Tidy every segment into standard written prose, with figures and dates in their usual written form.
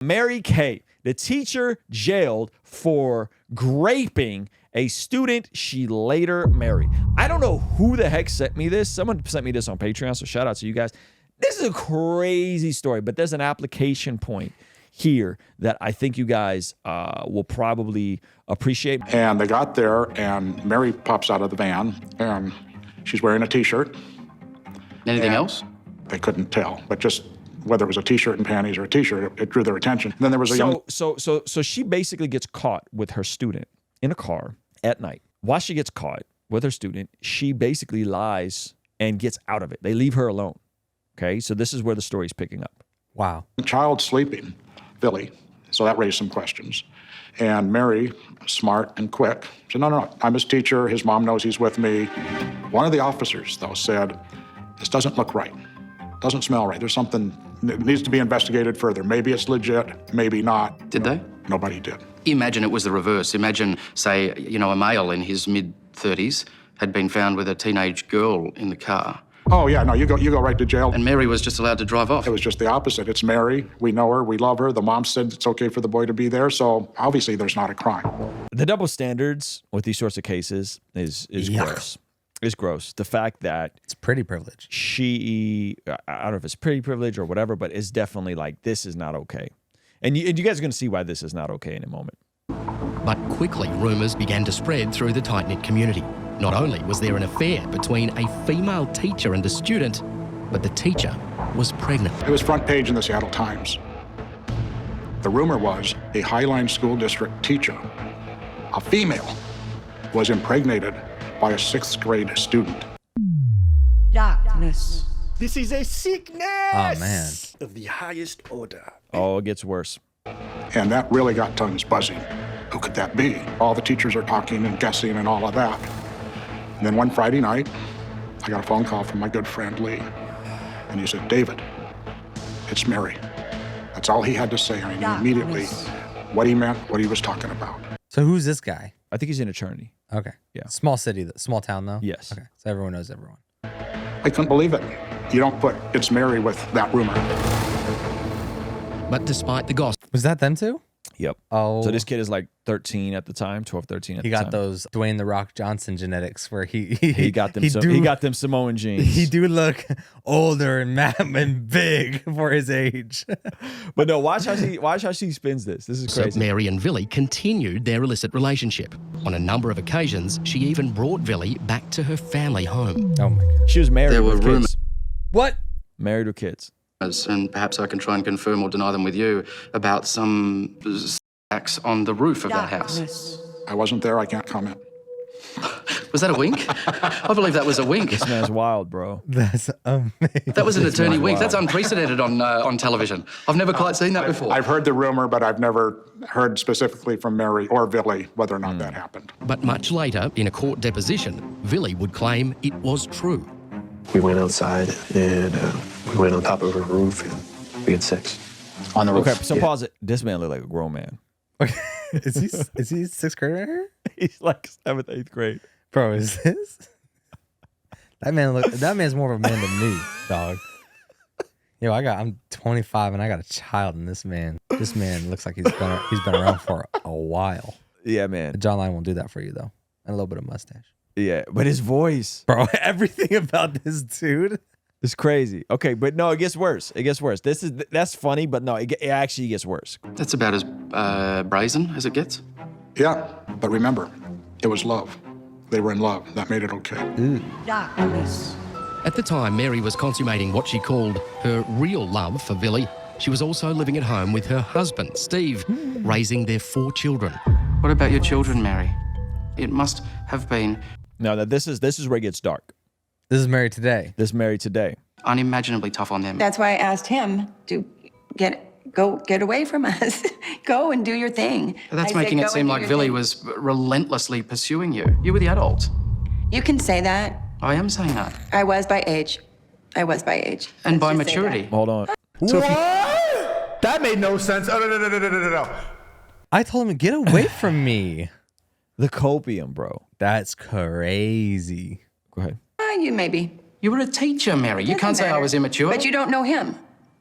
Mary K., the teacher jailed for graping a student she later married. I don't know who the heck sent me this. Someone sent me this on Patreon, so shout out to you guys. This is a crazy story, but there's an application point here that I think you guys will probably appreciate. And they got there, and Mary pops out of the van, and she's wearing a T-shirt. Anything else? They couldn't tell, but just whether it was a T-shirt and panties or a T-shirt, it drew their attention. And then there was a young... So she basically gets caught with her student in a car at night. While she gets caught with her student, she basically lies and gets out of it. They leave her alone. Okay, so this is where the story's picking up. Wow. Child sleeping, Billy. So that raised some questions. And Mary, smart and quick, said, no, I'm his teacher. His mom knows he's with me. One of the officers, though, said, this doesn't look right. Doesn't smell right. There's something that needs to be investigated further. Maybe it's legit, maybe not. Did they? Nobody did. Imagine it was the reverse. Imagine, say, a male in his mid-30s had been found with a teenage girl in the car. Oh, yeah, no, you go right to jail. And Mary was just allowed to drive off. It was just the opposite. It's Mary. We know her. We love her. The mom said it's okay for the boy to be there. So obviously there's not a crime. The double standards with these sorts of cases is gross. It's gross. The fact that it's pretty privilege. I don't know if it's pretty privilege or whatever, but it's definitely like, this is not okay. And you guys are going to see why this is not okay in a moment. But quickly, rumours began to spread through the tight-knit community. Not only was there an affair between a female teacher and a student, but the teacher was pregnant. It was front page in the Seattle Times. The rumor was a Highline School District teacher, a female, was impregnated by a 6th grade student. Darkness. This is a sickness of the highest order. Oh, it gets worse. And that really got tongues buzzing. Who could that be? All the teachers are talking and guessing and all of that. And then one Friday night, I got a phone call from my good friend Lee. And he said, David, it's Mary. That's all he had to say. I knew immediately what he meant, what he was talking about. So who's this guy? I think he's an attorney. Okay. Yeah. Small city, small town though? Yes. Okay. So everyone knows everyone. I couldn't believe it. You don't put it's Mary with that rumor. But despite the gossip... Was that them too? Yep. Oh. So this kid is like 13 at the time, 12, 13 at the time. He got those Dwayne "The Rock" Johnson genetics where he got them he got them Samoan genes. He do look older and big for his age. But no, watch how she spins this. This is crazy. So Mary and Villy continued their illicit relationship. On a number of occasions, she even brought Villy back to her family home. Oh my God. She was married There were with rumors. kids. What? Married with kids. And perhaps I can try and confirm or deny them with you about some acts on the roof of that house. I wasn't there. I can't comment. Was that a wink? I believe that was a wink. This man's wild, bro. That's amazing. That was an attorney wink. That's unprecedented on television. I've never quite seen that before. I've heard the rumor, but I've never heard specifically from Mary or Billy whether or not that happened. But much later, in a court deposition, Villy would claim it was true. We went outside and we went on top of her roof and we had sex. On the roof. Okay, so pause it. This man look like a grown man. Is he 6th grade right here? He's like 7th, 8th grade. Bro, is this? That man's more of a man than me, dog. Yo, I'm 25 and I got a child, and this man looks like he's been around for a while. Yeah, man. John Lyon won't do that for you though. And a little bit of mustache. Yeah, but his voice, bro, everything about this dude is crazy. Okay, but no, it gets worse. It gets worse. That's funny, but no, it actually gets worse. That's about as brazen as it gets. Yeah, but remember, it was love. They were in love. That made it okay. Darkness. At the time Mary was consummating what she called her real love for Villy, she was also living at home with her husband, Steve, raising their 4 children. What about your children, Mary? It must have been... No, this is where it gets dark. This is Married Today. This Married Today. Unimaginably tough on them. That's why I asked him to get away from us. Go and do your thing. That's making it seem like Villy was relentlessly pursuing you. You were the adult. You can say that. I am saying that. I was by age. And Let's by just say maturity. Hold on. So that made no sense. Oh, no. I told him to get away from me. The copium, bro. That's crazy. Go ahead. You maybe. You were a teacher, Mary. You can't say I was immature. But you don't know him.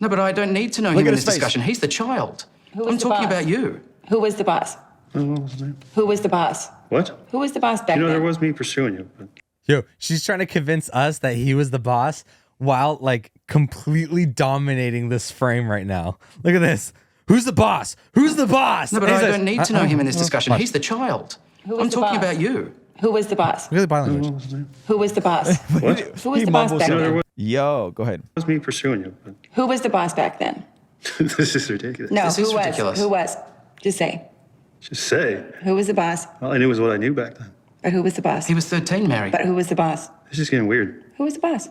No, but I don't need to know him in this discussion. He's the child. Who was I'm the talking boss? about you. Who was the boss? What was his name? Who was the boss? What? Who was the boss back You know, then? there was me pursuing you. But Yo, she's trying to convince us that he was the boss while like completely dominating this frame right now. Look at this. Who's the boss? Who's the boss? No, but And I he says, don't need to know him in this discussion. He's the child. Who was I'm the talking boss? about you. Who was the boss? Look at the body language. what was his name? Who was the boss? What? Who was He the boss mumbles back something. then? Yo, go ahead. It was me pursuing you. But Who was the boss back then? this is ridiculous. No, This who is was? ridiculous. Who was? Just say. Just say. Who was the boss? All I knew was what I knew back then. But who was the boss? He was 13, Mary. But who was the boss? This is getting weird. Who was the boss?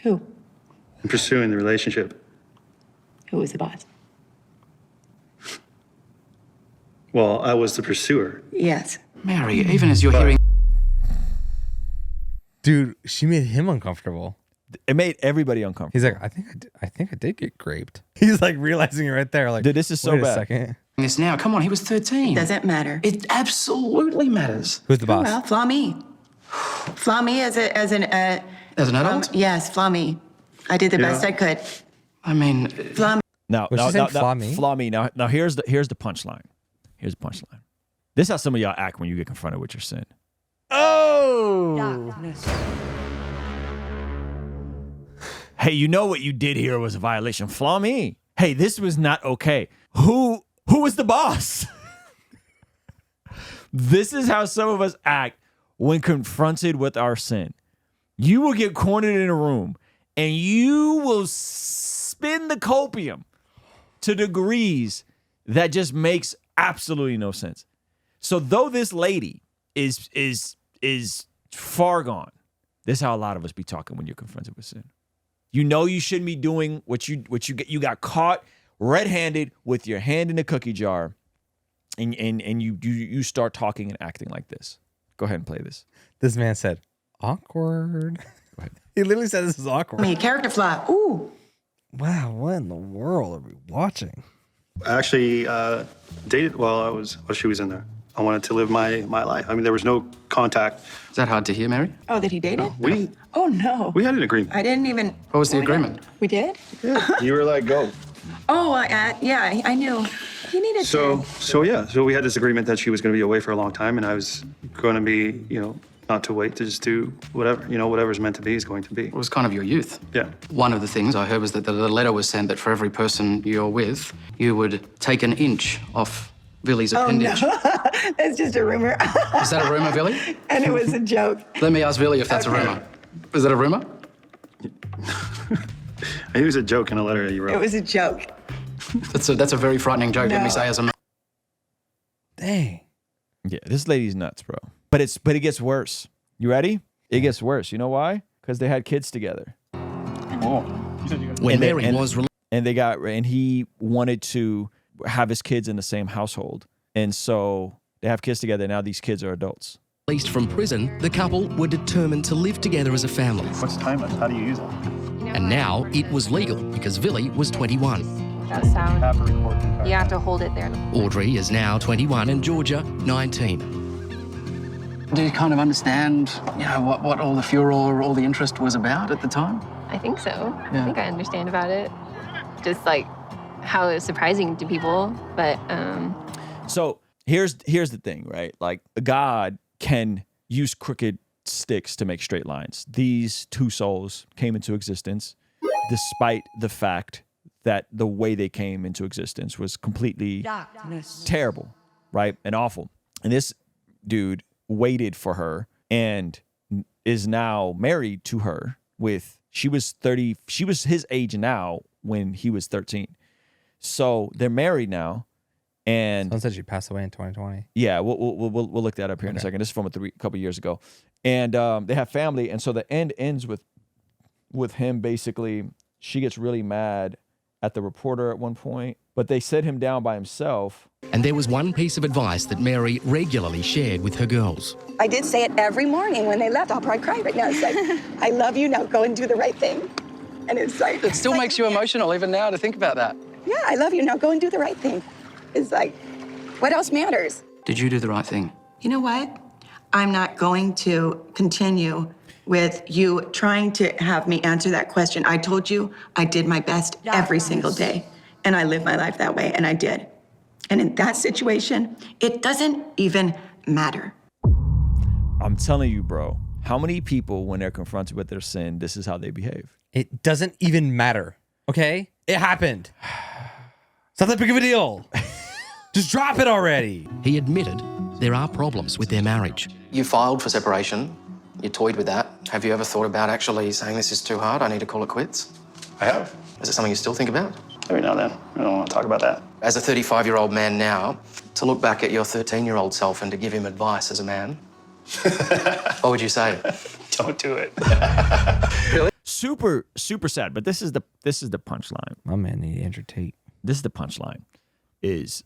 Who? I'm pursuing the relationship. Who was the boss? Well, I was the pursuer. Yes. Mary, even as you're hearing Dude, she made him uncomfortable. It made everybody uncomfortable. He's like, I think I did get raped. He's like realizing it right there. Like, Dude, this is so wait a bad. second. this now, come on, he was 13. Doesn't matter. It absolutely matters. Who's the boss? Well, flaw me. Flaw me as an As an adult? yes, flaw me. I did the best I could. I mean, Flaw me. Now, Was she saying flaw me? Flaw me. Now here's the punchline. Here's the punchline. This is how some of y'all act when you get confronted with your sin. Oh. Hey, you know what you did here was a violation. Flaw me. Hey, this was not okay. Who was the boss? This is how some of us act when confronted with our sin. You will get cornered in a room and you will spin the copium to degrees that just makes absolutely no sense. So though this lady is far gone, this is how a lot of us be talking when you're confronted with sin. You know you shouldn't be doing what you got caught red-handed with your hand in a cookie jar, and you start talking and acting like this. Go ahead and play this. This man said, awkward. Go ahead. He literally said this is awkward. Me, character flaw. Ooh. Wow, what in the world are we watching? I actually dated while she was in there. I wanted to live my life. I mean, there was no contact. is that hard to hear, Mary? Oh, that he dated? We Oh, no. had an agreement. I didn't even. What was the Oh, yeah. agreement? We did? You were like, go. Oh, yeah, I knew. He needed So we had this agreement that she was going to be away for a long time, and I was going to be, not to wait, to just do whatever, whatever's meant to be is going to be. It was kind of your youth. Yeah. One of the things I heard was that the letter was sent that for every person you're with, you would take an inch off Billy's appendage. That's just a rumor. Is that a rumor, Billy? And it was a joke. Let me ask Billy if that's Okay. a rumor. Is that a rumor? It was a joke in a letter that you It wrote. was a joke. That's a very frightening joke. Let me No. say as a man. Dang. Yeah, this lady's nuts, bro. But it gets worse. You ready? It gets worse. You know why? Because they had kids together. When Mary was And he wanted to have his kids in the same household. And so they have kids together. Now these kids are adults. released from prison, the couple were determined to live together as a family. What's timeless? How do you use it? And now it was legal because Billy was 21. That sound. You have to hold it there. Audrey is now 21 and Georgia 19. Do you kind of understand, what all the furor, all the interest was about at the time? I think so. Yeah. I think I understand about it. Just like how it's surprising to people, but So here's the thing, right? Like God can use crooked sticks to make straight lines. These two souls came into existence despite the fact that the way they came into existence was completely terrible, right? And awful. And this dude waited for her and is now married to her she was 30, she was his age now when he was 13. So they're married now. And Someone said she passed away in 2020. yeah, we'll look that up here in a second. This is from a couple years ago. And they have family. And so the end ends with him basically, she gets really mad at the reporter at one point, but they set him down by himself. And there was one piece of advice that Mary regularly shared with her girls. I did say it every morning when they left. I'll probably cry right now. It's like, I love you, now go and do the right thing. And it's like... It still makes you emotional even now to think about that. Yeah, I love you, now go and do the right thing. It's like, what else matters? Did you do the right thing? You know what? I'm not going to continue with you trying to have me answer that question. I told you I did my best every single day, and I lived my life that way, and I did. And in that situation, it doesn't even matter. I'm telling you, bro, how many people, when they're confronted with their sin, this is how they behave? It doesn't even matter, okay? It happened. It's not that big of a deal. Just drop it already. He admitted there are problems with their marriage. You filed for separation. You toyed with that. Have you ever thought about actually saying this is too hard, I need to call it quits? I have. Is it something you still think about? Every now and then. I don't want to talk about that. As a 35-year-old man now, to look back at your 13-year-old self and to give him advice as a man, what would you say? Don't do it. Really? Super sad. But this is the punchline. My man need Andrew Tate. This is the punchline. Is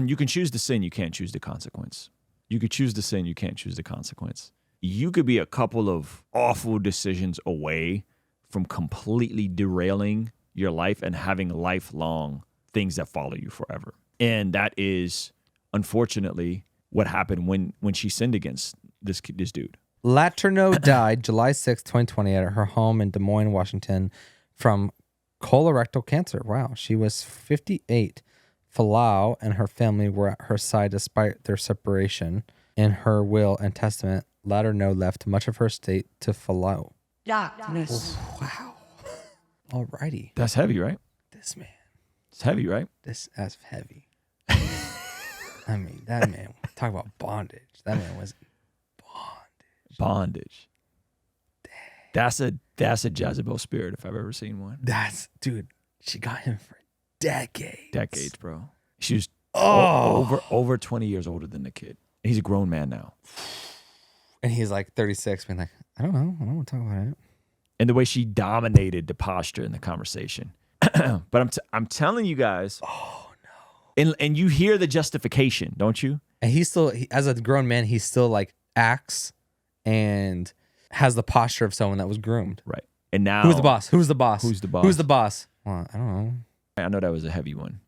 you can choose to sin, you can't choose the consequence. You could choose to sin, you can't choose the consequence. You could be a couple of awful decisions away from completely derailing your life and having lifelong things that follow you forever. And that is, unfortunately, what happened when she sinned against this dude. Letourneau died July 6, 2020 at her home in Des Moines, Washington from colorectal cancer. Wow. She was 58. Falau and her family were at her side despite their separation. In her will and testament, Letourneau left much of her estate to Falau. Darkness. Wow. Alrighty. That's heavy, right? This man. It's heavy, right? That's heavy. I mean, that man, talk about bondage. That man was bondage. That's a Jezebel spirit if I've ever seen one. Dude, she got him for decades. Decades, bro. She was over 20 years older than the kid. He's a grown man now. And he's like 36, being like, I don't want to talk about it. And the way she dominated the posture in the conversation. But I'm telling you guys. Oh no. And you hear the justification, don't you? And he's still, as a grown man, he still like acts and has the posture of someone that was groomed. Right. And now Who's the boss? Who's the boss? Who's the boss? Who's the boss? Well, I don't know. I know that was a heavy one,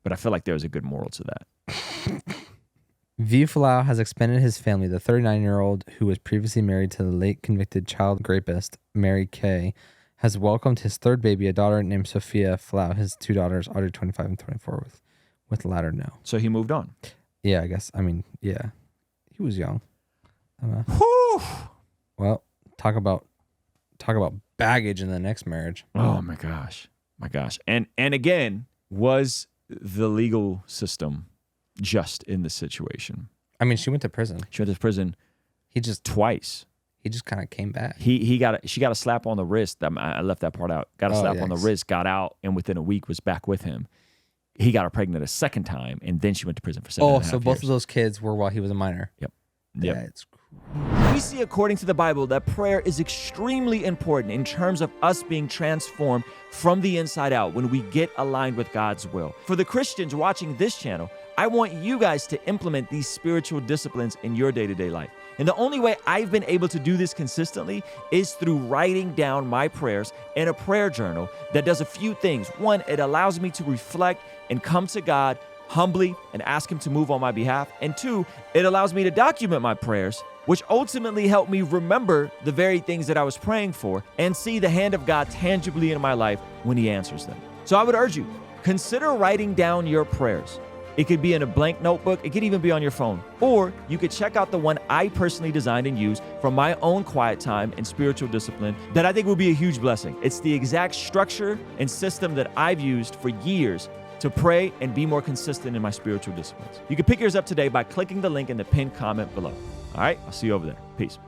but I feel like there was a good moral to that. V. Falau has expanded his family. The 39-year-old, who was previously married to the late convicted child rapist, Mary Kay, has welcomed his third baby, a daughter named Sophia Falau, his two daughters, Audrey, 25 and 24, with Letourneau. So he moved on. Yeah, I guess. I mean, yeah. He was young. Whew. Well, talk about baggage in the next marriage. Oh my gosh. And again, was the legal system just in this situation? I mean, she went to prison. She went to prison. He just twice. He just kind of came back. She got a slap on the wrist. I left that part out. Got a slap on the wrist, got out, and within a week was back with him. He got her pregnant a second time, and then she went to prison for 7.5 years. So both of those kids were while he was a minor. Yep. That's cool. We see according to the Bible that prayer is extremely important in terms of us being transformed from the inside out when we get aligned with God's will. For the Christians watching this channel, I want you guys to implement these spiritual disciplines in your day-to-day life. And the only way I've been able to do this consistently is through writing down my prayers in a prayer journal that does a few things. One, it allows me to reflect and come to God humbly and ask him to move on my behalf. And two, it allows me to document my prayers, which ultimately help me remember the very things that I was praying for and see the hand of God tangibly in my life when he answers them. So I would urge you, consider writing down your prayers. It could be in a blank notebook. It could even be on your phone. Or you could check out the one I personally designed and used from my own quiet time and spiritual discipline that I think will be a huge blessing. It's the exact structure and system that I've used for years to pray and be more consistent in my spiritual disciplines. You can pick yours up today by clicking the link in the pinned comment below. All right, I'll see you over there. Peace.